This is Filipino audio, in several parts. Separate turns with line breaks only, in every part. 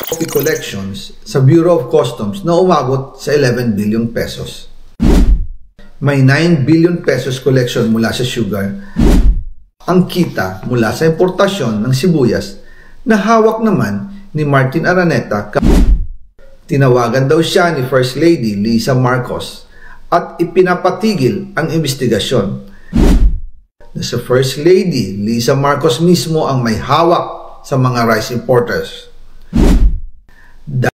coffee collections sa Bureau of Customs na umabot sa 11 billion pesos. May 9 billion pesos collection mula sa sugar. Ang kita mula sa importasyon ng sibuyas na hawak naman ni Martin Araneta. Tinawagan daw siya ni First Lady Lisa Marcos at ipinapatigil ang investigasyon. Na sa First Lady Lisa Marcos mismo ang may hawak sa mga rice importers.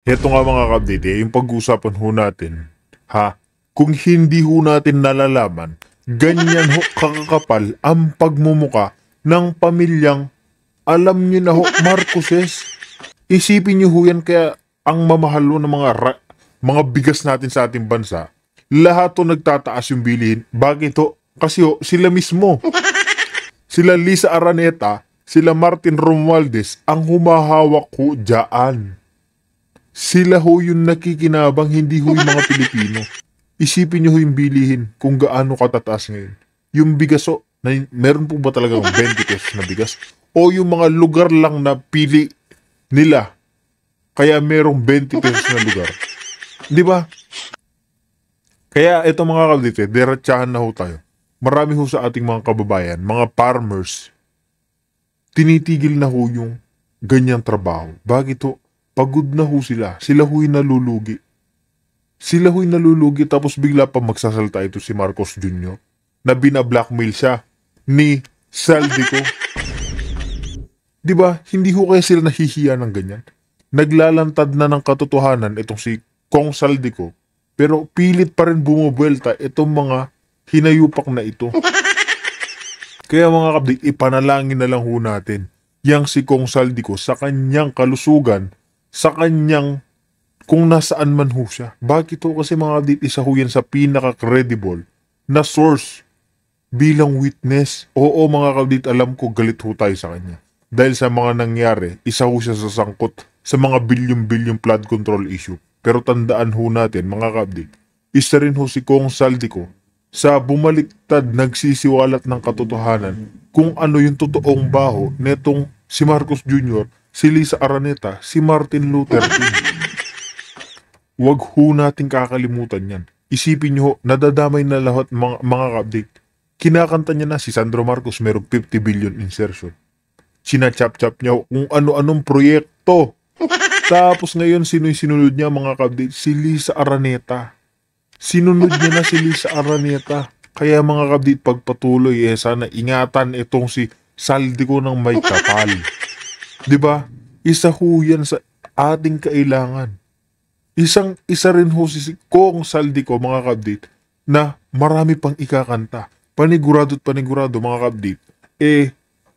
Ito nga mga kabdite, yung pag-usapan ho natin, kung hindi ho natin nalalaman, ganyan ho kakakapal ang pagmumuka ng pamilyang, alam nyo na ho, Marcoses. Isipin nyo ho yan, kaya ang mamahalo ng mga bigas natin sa ating bansa, lahat ho nagtataas yung bilihin. Bakit ho? Kasi ho, sila mismo, sila Lisa Araneta, sila Martin Romualdez, ang humahawak ho dyan. Sila ho yung nakikinabang, hindi ho yung mga Pilipino. Isipin nyo ho yung bilihin kung gaano katataas ngayon. Yung bigas ho, meron po ba talagang 20 pesos na bigas? O yung mga lugar lang na pili nila, kaya merong 20 pesos na lugar. Di ba? Kaya ito mga kabdite, diretsahan na ho tayo. Marami ho sa ating mga kababayan, mga farmers, tinitigil na ho yung ganyang trabaho. Bakit ho? Pagod na ho sila. Sila ho'y nalulugi. Sila ho'y nalulugi tapos bigla pa magsasalta ito si Marcos Jr. na binablackmail siya ni Saldico. Diba? Hindi ho kaya sila nahihiya ng ganyan. Naglalantad na ng katotohanan itong si Kong Saldico, pero pilit pa rin bumubuelta itong mga hinayupak na ito. Kaya mga kabdik, ipanalangin na lang ho natin yang si Kong Saldico sa kanyang kalusugan, sa kanyang kung nasaan man ho siya. Bakit ho? Kasi mga kabdik, isa ho yan sa pinaka-credible na source bilang witness. Oo mga kabdik, alam ko galit ho tayo sa kanya. Dahil sa mga nangyari, isa ho siya sa sangkot sa mga bilyon-bilyong flood control issue. Pero tandaan ho natin mga kabdik, isa rin ho si Kong Saldico sa bumaliktad nagsisiwalat ng katotohanan kung ano yung totoong baho netong si Marcos Jr., si Lisa Araneta, si Martin Luther King. Huwag ho natin kakalimutan yan. Isipin nyo, nadadamay na lahat mga kabdik. Kinakanta niya na si Sandro Marcos merong 50 billion insertion. Sinachap-chap niya kung ano-anong proyekto. Tapos ngayon, sino yung sinunod niya mga kabdik? Si Lisa Araneta. Sinunod niya na si Lisa Araneta. Kaya mga kabdik, pagpatuloy, sana ingatan itong si Saldico ng may kapal. Diba? Isa ho yan sa ating kailangan. Isa rin ho si Kong Saldico mga kabdik na marami pang ikakanta. Panigurado at panigurado mga kabdik.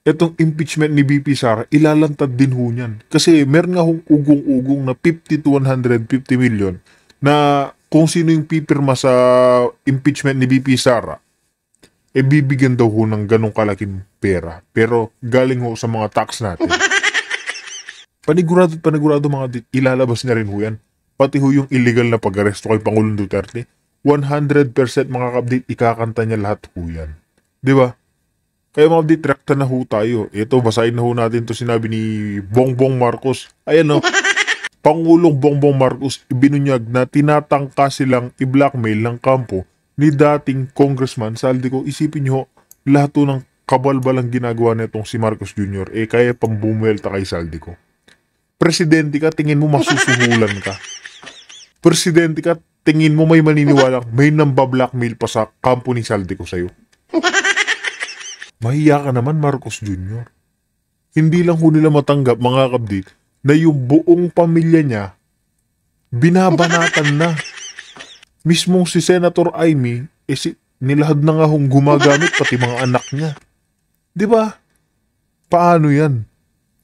Etong impeachment ni BP Sara, ilalantad din ho niyan. Kasi meron nga hong ugong-ugong na 50 to 150 million na kung sino yung pipirma sa impeachment ni BP Sara, bibigyan daw ho ng ganong kalaking pera. Pero galing ho sa mga tax natin. Panigurado mga ilalabas na rin ho yan. Pati ho yung illegal na pag-aresto kay Pangulong Duterte, 100% mga kabdit, ikakanta niya lahat ho yan. Diba? Kaya mga kabdit, trakta na ho tayo. Ito, basahin na ho natin to sinabi ni Bongbong Marcos. Ayan o, Pangulong Bongbong Marcos ibinunyag na tinatangka silang i-blackmail ng kampo ni dating Congressman Saldico. Isipin nyo, lahat ng kabalbalang ginagawa nitong si Marcos Jr. Kaya pang bumuelta kay Saldico. Presidente ka, tingin mo masusuhulan ka. Presidente ka, tingin mo may maniniwala, may nambablackmail pa sa kampo ni Saldico sa'yo. Mahiya ka naman Marcos Jr. Hindi lang ho nila matanggap mga kabdik na yung buong pamilya niya binabanatan na. Mismong si Senator Amy, nilahad na nga hong gumagamit pati mga anak niya. Diba? Paano yan?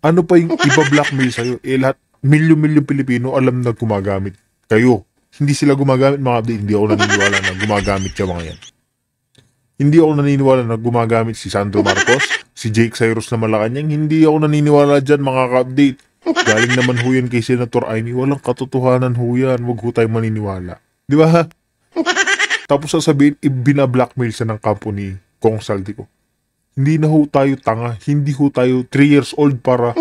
Ano pa yung iba-blackmail sa'yo? Lahat, milyon-milyon Pilipino alam na gumagamit kayo. Hindi sila gumagamit mga kabdik. Hindi ako naniniwala na gumagamit siya mga yan. Hindi ako naniniwala na gumagamit si Sandro Marcos, si Jake Cyrus na Malacanang. Hindi ako naniniwala dyan mga ka-update. Galing naman ho yan kay Senator Amy. Walang katotohanan ho yan. Huwag ho tayo maniniwala. Di ba? Tapos sasabihin, ibina-blackmail siya ng kampo ni Kong Saldico. Hindi na ho tayo tanga. Hindi ho tayo 3 years old para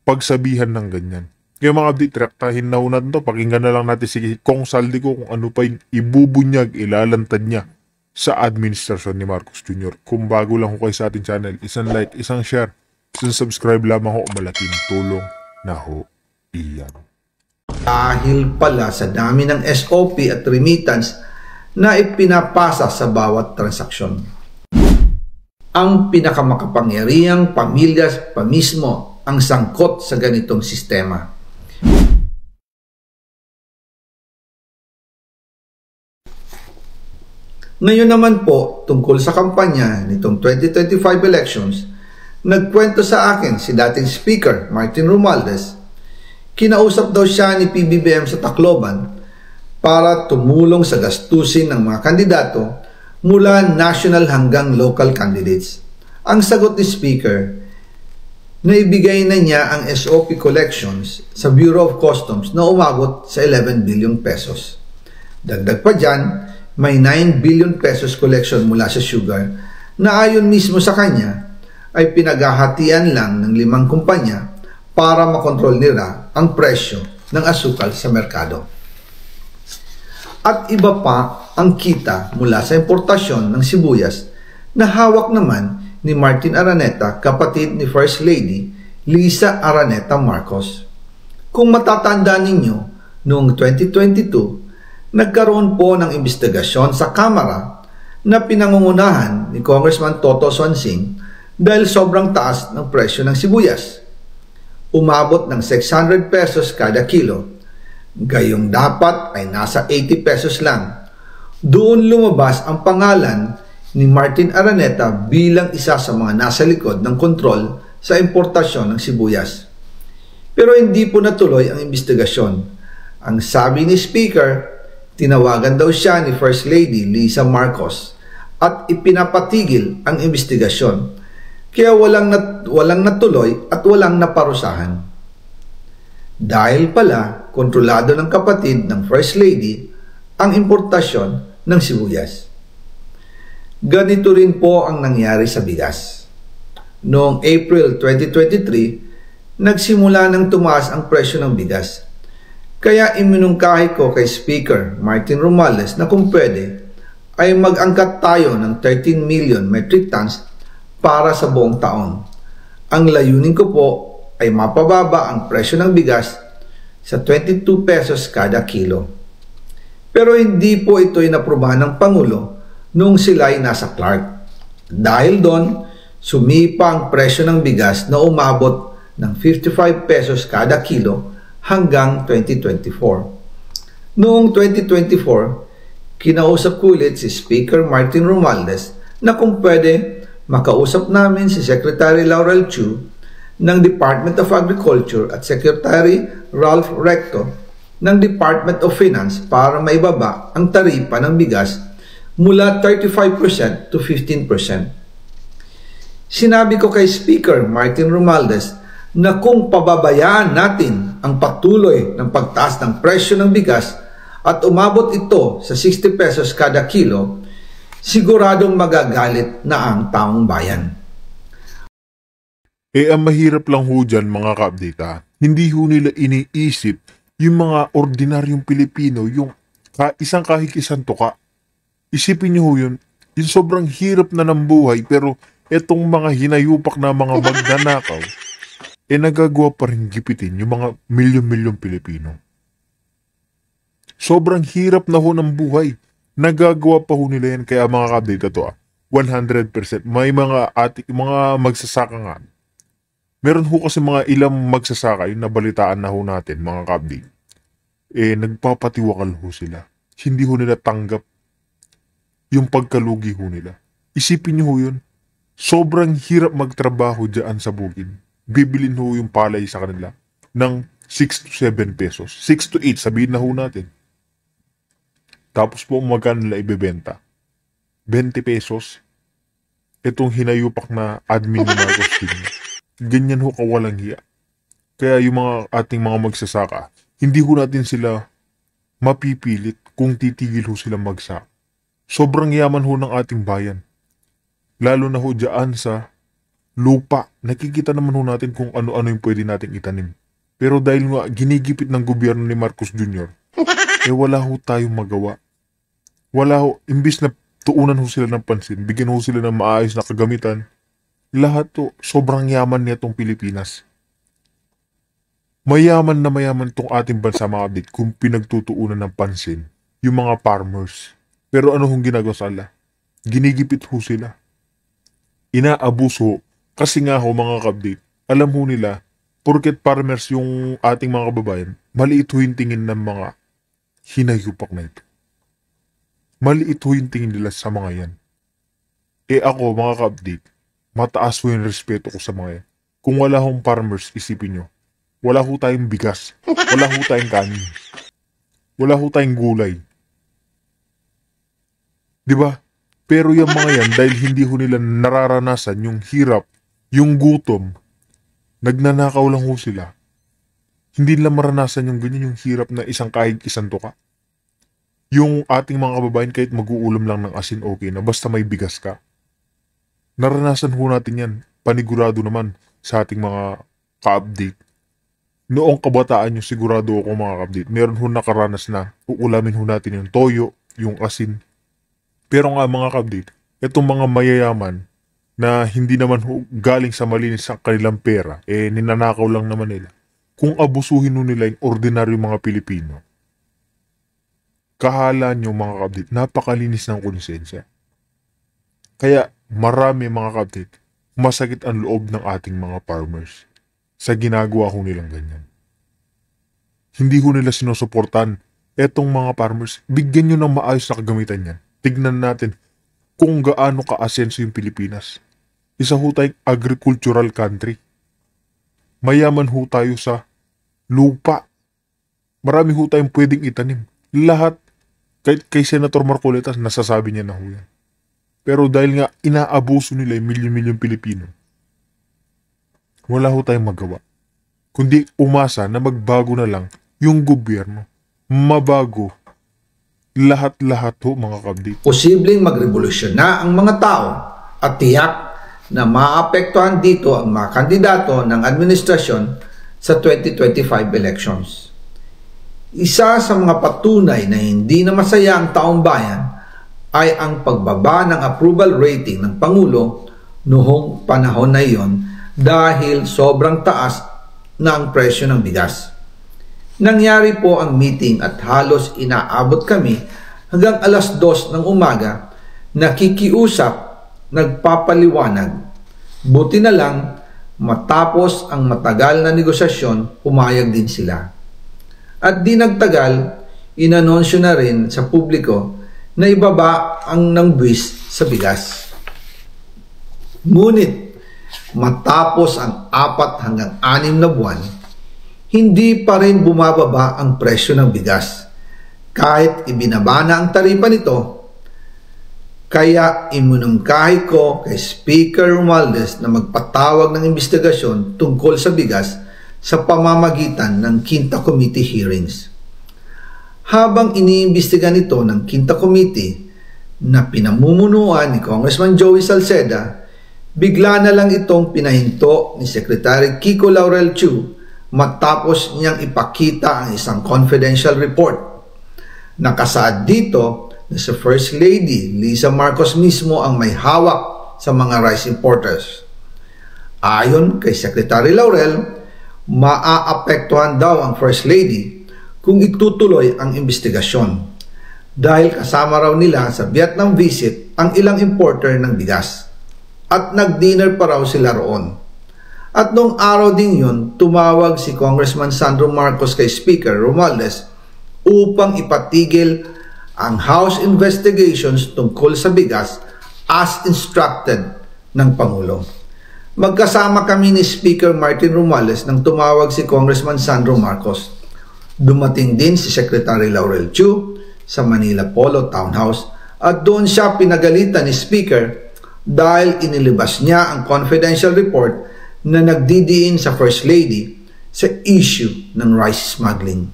pagsabihan ng ganyan. Kaya mga update, traktahin na natin to. Pakinggan na lang natin si Kong Saldico kung ano pa yung ibubunyag, ilalantad niya sa administrasyon ni Marcos Jr. Kung bago lang ho kayo sa ating channel, isang like, isang share, isang subscribe lamang ho, malaking tulong na ho iyan.
Dahil pala sa dami ng SOP at remittance na ipinapasa sa bawat transaksyon. Ang pinakamakapangyarihang pamilya pa mismo ang sangkot sa ganitong sistema. Ngayon naman po, tungkol sa kampanya nitong 2025 elections, nagkwento sa akin si dating Speaker Martin Romualdez. Kinausap daw siya ni PBBM sa Tacloban para tumulong sa gastusin ng mga kandidato mula national hanggang local candidates. Ang sagot ni Speaker, naibigay na niya ang SOP collections sa Bureau of Customs na umabot sa 11 billion pesos. Dagdag pa dyan, may 9 billion pesos collection mula sa sugar na ayon mismo sa kanya ay pinaghahatian lang ng 5 kumpanya para makontrol nila ang presyo ng asukal sa merkado. At iba pa ang kita mula sa importasyon ng sibuyas na hawak naman ni Martin Araneta, kapatid ni First Lady Lisa Araneta Marcos. Kung matatandaan ninyo, noong 2022, nagkaroon po ng investigasyon sa Kamara na pinangungunahan ni Congressman Toto Swansing dahil sobrang taas ng presyo ng sibuyas. Umabot ng 600 pesos kada kilo. Gayong dapat ay nasa 80 pesos lang. Doon lumabas ang pangalan ni Martin Araneta bilang isa sa mga nasa likod ng kontrol sa importasyon ng sibuyas. Pero hindi po natuloy ang investigasyon. Ang sabi ni Speaker, tinawagan daw siya ni First Lady Lisa Marcos at ipinapatigil ang investigasyon. Kaya walang natuloy at walang naparusahan. Dahil pala, kontrolado ng kapatid ng First Lady ang importasyon ng sibuyas. Ganito rin po ang nangyari sa bigas. Noong April 2023, nagsimula nang tumaas ang presyo ng bigas. Kaya iminungkahi ko kay Speaker Martin Romualdez na kung pwede ay mag-angkat tayo ng 13 million metric tons para sa buong taon. Ang layunin ko po ay mapababa ang presyo ng bigas sa 22 pesos kada kilo. Pero hindi po ito inaprubahan ng Pangulo noong sila ay nasa Clark. Dahil doon, sumipa ang presyo ng bigas na umabot ng 55 pesos kada kilo hanggang 2024. Noong 2024, kinausap ko ulit si Speaker Martin Romualdez na kung pwede makausap namin si Secretary Laurel Chu ng Department of Agriculture at Secretary Ralph Recto ng Department of Finance para maibaba ang taripa ng bigas mula 35% to 15%. Sinabi ko kay Speaker Martin Romualdez na kung pababayaan natin ang patuloy ng pagtaas ng presyo ng bigas at umabot ito sa 60 pesos kada kilo, siguradong magagalit na ang taong bayan.
Ang mahirap lang ho dyan mga ka-update hindi ho nila iniisip yung mga ordinaryong Pilipino, yung isang kahit-isang tuka. Isipin nyo ho yun, yung sobrang hirap na ng buhay pero etong mga hinayupak na mga magnanakaw, nagagawa pa rin gipitin yung mga milyon-milyong Pilipino. Sobrang hirap na ho ng buhay. Nagagawa pa ho nila yan. Kaya mga ka-update ito 100%. May mga magsasaka nga. Meron ho kasi mga ilang magsasaka yung nabalitaan na ho natin mga ka-update. Nagpapatiwakal ho sila. Hindi ho nila tanggap yung pagkalugi ho nila. Isipin nyo ho yun. Sobrang hirap magtrabaho dyan sa bukid. Bibilin ho yung palay sa kanila ng 6 to 7 pesos. 6 to 8, sabihin na ho natin. Tapos po magkano nila ibebenta? 20 pesos. Itong hinayupak na admin ni Marcos Jr. Ganyan ho kawalang hiya. Kaya yung mga ating mga magsasaka, hindi ho natin sila mapipilit kung titigil ho sila magsaka. Sobrang yaman ho ng ating bayan. Lalo na ho dyan sa lupa. Nakikita naman ho natin kung ano-ano yung pwede nating itanim. Pero dahil nga ginigipit ng gobyerno ni Marcos Jr., wala ho tayong magawa. Wala ho, imbis na tuunan ho sila ng pansin, bigyan ho sila ng maayos na kagamitan, lahat to, sobrang yaman niya tong Pilipinas. Mayaman na mayaman tong ating bansa mga kabit kung pinagtutuunan ng pansin yung mga farmers. Pero ano hong ginagawa sa ala? Ginigipit ho sila. Inaabuso kasi nga ho mga kabit, alam ho nila, porket farmers yung ating mga kababayan, maliit ho yung tingin ng mga hinayupak na ito. Maliit ho yung tingin nila sa mga yan. Ako mga ka-update, mataas ho yung respeto ko sa mga yan. Kung wala hong farmers, isipin nyo, wala ho tayong bigas, wala ho tayong kanin, wala ho tayong gulay. Diba? Pero yung mga yan, dahil hindi ho nila nararanasan yung hirap, yung gutom, nagnanakaw lang ho sila. Hindi nila maranasan yung ganyan, yung hirap na isang kahig, isang tuka. Yung ating mga kababayan kahit mag-uulam lang ng asin okay na, basta may bigas ka. Naranasan ho natin yan, panigurado naman sa ating mga ka-update. Noong kabataan nyo, sigurado ako mga ka-update, meron ho nakaranas na uulamin ho natin yung toyo, yung asin. Pero nga mga ka-update, itong mga mayayaman na hindi naman ho galing sa malinis ang kanilang pera, ninanakaw lang naman nila. Kung abusuhin ho nila yung ordinaryong mga Pilipino, kahala nyo mga ka-update, napakalinis ng konsensya. Kaya marami mga ka-update, masakit ang loob ng ating mga farmers sa ginagawa ho nilang ganyan. Hindi ho nila sinusuportan etong mga farmers, bigyan nyo ng maayos na kagamitan yan. Tignan natin kung gaano ka-asenso yung Pilipinas. Isa ho tayong agricultural country. Mayaman ho tayo sa lupa. Marami ho tayong pwedeng itanim. Lahat, kahit kay Senator Marcoletas, nasasabi niya na ho yan. Pero dahil nga inaabuso nila yung milyon-milyon Pilipino, wala ho tayong magawa. Kundi umasa na magbago na lang yung gobyerno. Mabago lahat-lahat ho mga kabdit.
Posibleng magrevolusyon na ang mga tao at tiyak na maapektuhan dito ang mga kandidato ng administrasyon sa 2025 elections. Isa sa mga patunay na hindi na masaya ang taong bayan ay ang pagbaba ng approval rating ng Pangulo noong panahon na iyon dahil sobrang taas na ang presyo ng bigas. Nangyari po ang meeting at halos inaabot kami hanggang alas 2 ng umaga, nakikiusap, nagpapaliwanag. Buti na lang, matapos ang matagal na negosasyon, pumayag din sila. At di nagtagal, inanonsyo na rin sa publiko na ibaba ang nangbuwis sa bigas. Ngunit, matapos ang 4 hanggang 6 na buwan, hindi pa rin bumababa ang presyo ng bigas. Kahit ibinaba na ang taripa nito, kaya iminungkahi ko kay Speaker Romualdez na magpatawag ng investigasyon tungkol sa bigas sa pamamagitan ng Quinta Committee hearings. Habang iniimbestiga nito ng Quinta Committee na pinamumunuan ni Congressman Joey Salceda, bigla na lang itong pinahinto ni Secretary Kiko Laurel Chu matapos niyang ipakita ang isang confidential report. Nakasaad dito na si First Lady Lisa Marcos mismo ang may hawak sa mga rice importers. Ayon kay Secretary Laurel, maaapektuhan daw ang First Lady kung itutuloy ang investigasyon dahil kasama raw nila sa Vietnam visit ang ilang importer ng bigas at nag-dinner pa raw sila roon. At noong araw din yun, tumawag si Congressman Sandro Marcos kay Speaker Romualdez upang ipatigil ang House investigations tungkol sa bigas as instructed ng Pangulo. Magkasama kami ni Speaker Martin Romualdez nang tumawag si Congressman Sandro Marcos. Dumating din si Secretary Laurel Chu sa Manila Polo Townhouse at doon siya pinagalitan ni Speaker dahil inilabas niya ang confidential report na nagdidiin sa First Lady sa issue ng rice smuggling.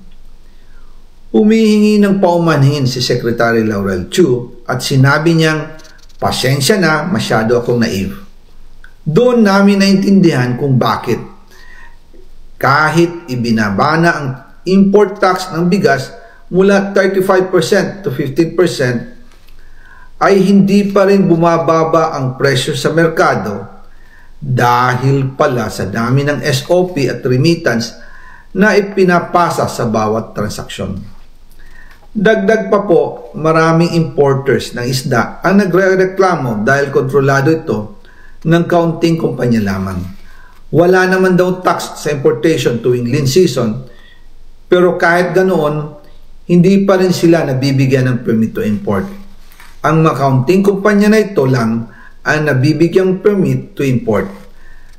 Humihingi ng paumanhin si Secretary Laurel Chu at sinabi niyang, pasensya na, masyado akong naive. Doon namin naintindihan kung bakit. Kahit ibinabana ang import tax ng bigas mula 35% to 15%, ay hindi pa rin bumababa ang presyo sa merkado dahil pala sa dami ng SOP at remittance na ipinapasa sa bawat transaksyon. Dagdag pa po, maraming importers ng isda ang nagrereklamo dahil kontrolado ito ng kaunting kumpanya lamang. Wala naman daw tax sa importation tuwing lean season, pero kahit ganoon, hindi pa rin sila nabibigyan ng permit to import. Ang makaunting kumpanya na ito lang ang nabibigyang permit to import.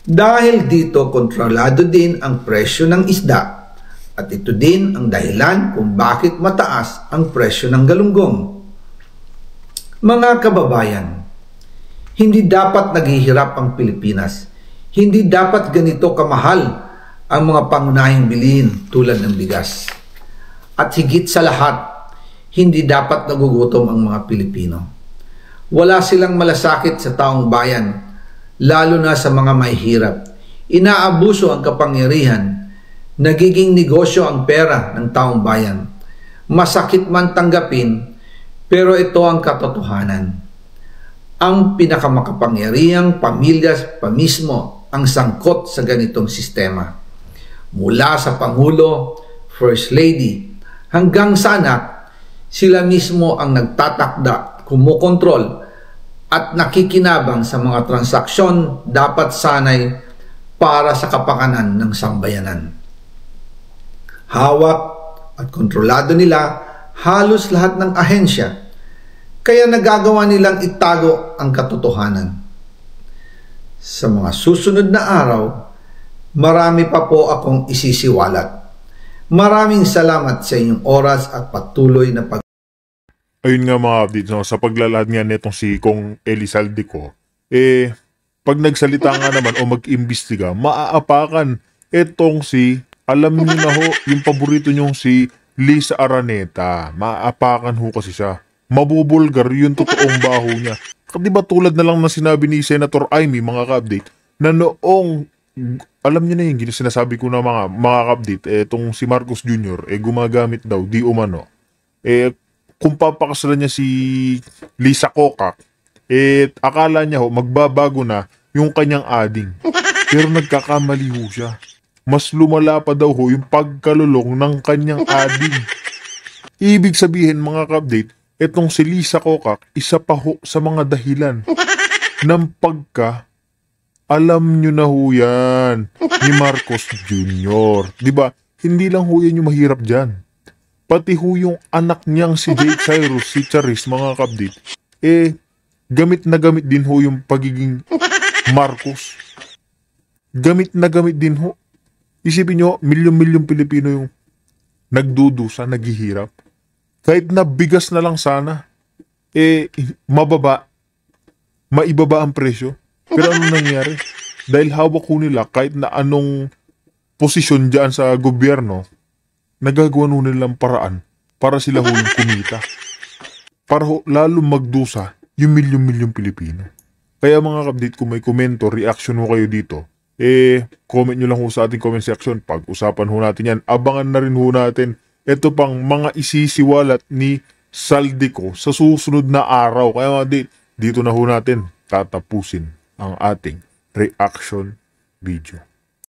Dahil dito, kontrolado din ang presyo ng isda. At ito din ang dahilan kung bakit mataas ang presyo ng galunggong. Mga kababayan, hindi dapat naghihirap ang Pilipinas. Hindi dapat ganito kamahal ang mga pangunahing bilihin tulad ng bigas. At higit sa lahat, hindi dapat nagugutom ang mga Pilipino. Wala silang malasakit sa taong bayan, lalo na sa mga mahihirap. Inaabuso ang kapangyarihan. Nagiging negosyo ang pera ng taong bayan. Masakit man tanggapin, pero ito ang katotohanan. Ang pinakamakapangyarihang pamilya pa mismo ang sangkot sa ganitong sistema. Mula sa Pangulo, First Lady, hanggang sa anak, sila mismo ang nagtatakda, kumukontrol, at nakikinabang sa mga transaksyon dapat sanay para sa kapakanan ng sambayanan. Hawak at kontrolado nila halos lahat ng ahensya, kaya nagagawa nilang itago ang katotohanan. Sa mga susunod na araw, marami pa po akong isisiwalat. Maraming salamat sa inyong oras at patuloy na
Ayun nga mga updates, no? Sa paglalahad nga netong si Kong Elizalde ko, pag nagsalita nga naman o mag-imbestiga, maaapakan etong si, alam niyo na ho, yung paborito niyong si Lisa Araneta. Maaapakan ho kasi siya. Mabubulgar yung totoong baho niya. Di ba tulad na lang na sinabi ni Senator Amy, mga ka-update, na noong, alam niyo na yung sinasabi ko na mga ka-update, etong si Marcos Jr., gumagamit daw, di umano. Kung papakasalan niya si Lisa Cocac, akala niya ho, magbabago na yung kanyang ading. Pero nagkakamali ho siya. Mas lumala pa daw ho yung pagkalulong ng kanyang ading. Ibig sabihin mga ka-update, etong si Lisa Cocac, isa pa ho sa mga dahilan ng alam nyo na ho yan, ni Marcos Jr. Diba? Hindi lang ho yan yung mahirap dyan. Pati ho yung anak niyang si Jake Cyrus, si Charis, mga ka-update, gamit na gamit din ho yung pagiging Marcos. Gamit na gamit din ho. Isipin nyo, milyon-milyon Pilipino yung nagdudusa, naghihirap. Kahit na bigas na lang sana, maibaba ang presyo. Pero ano nangyari? Dahil hawak ko nila kahit na anong posisyon dyan sa gobyerno, nagagawa nun nilang paraan para sila ho yung kumita. Para ho, lalo magdusa yung milyon-milyon Pilipino. Kaya mga ka-update, kung may komento, reaction mo kayo dito, comment nyo lang ho sa ating comment section. Pag-usapan ho natin yan. Abangan na rin ho natin ito pang mga isisiwalat ni Saldico sa susunod na araw. Kaya mga dito na ho natin tatapusin ang ating reaction video.